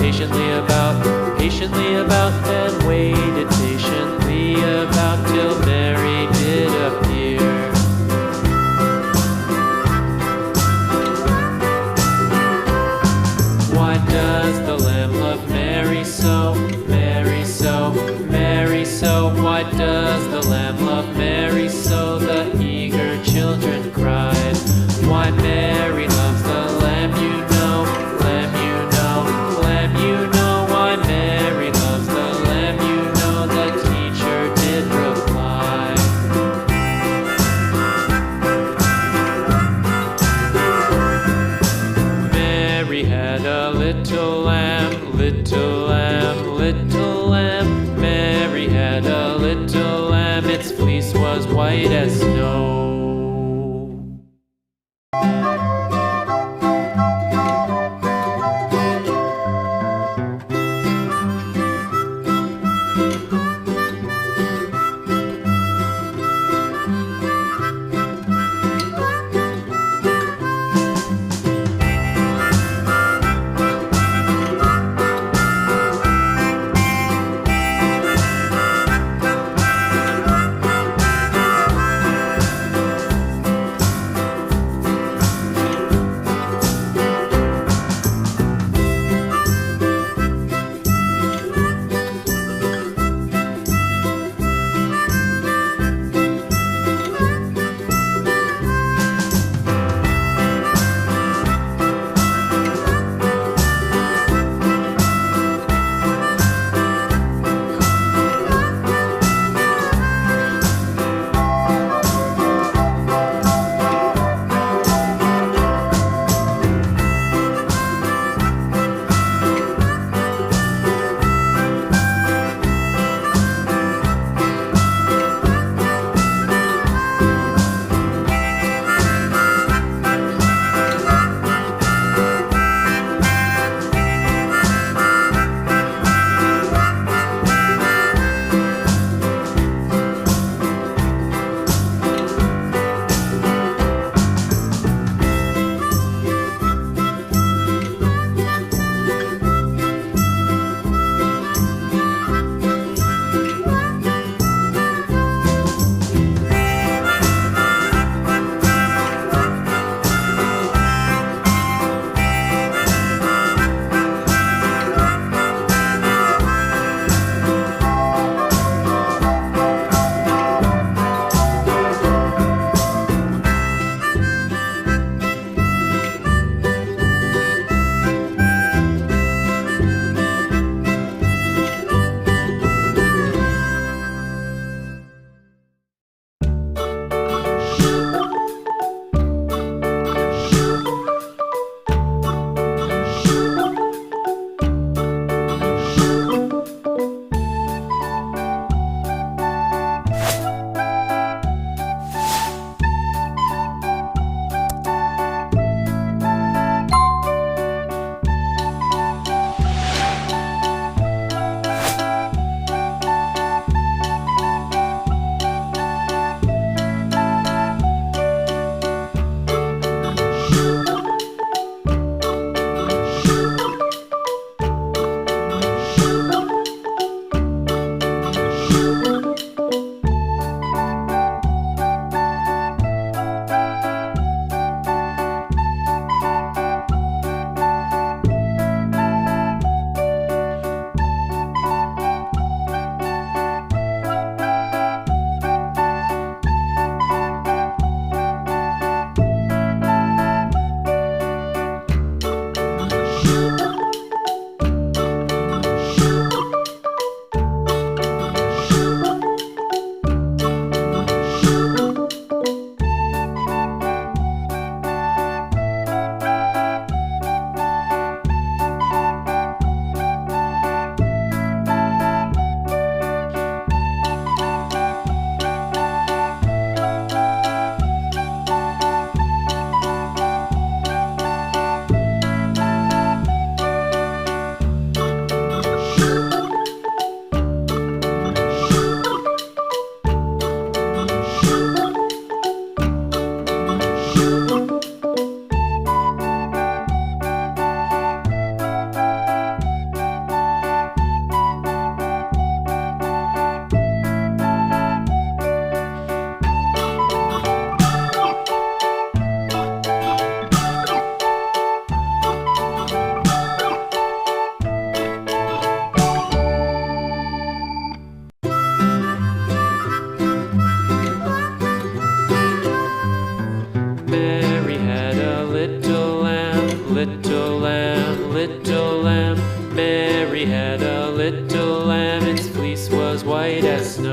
patiently about, and waited patiently about till Mary did appear. Why does the lamb love Mary so, Mary so, Mary so? Why does the lamb love Mary so? The eager children cried. Why Mary loves the lamb, you know, lamb, you know, lamb, you know. Why Mary loves the lamb, you know, the teacher did reply. Mary had a little lamb, little lamb, little lamb. Mary had a little lamb, its fleece was white as snow. little lamb. Mary had a little lamb, its fleece was white as snow.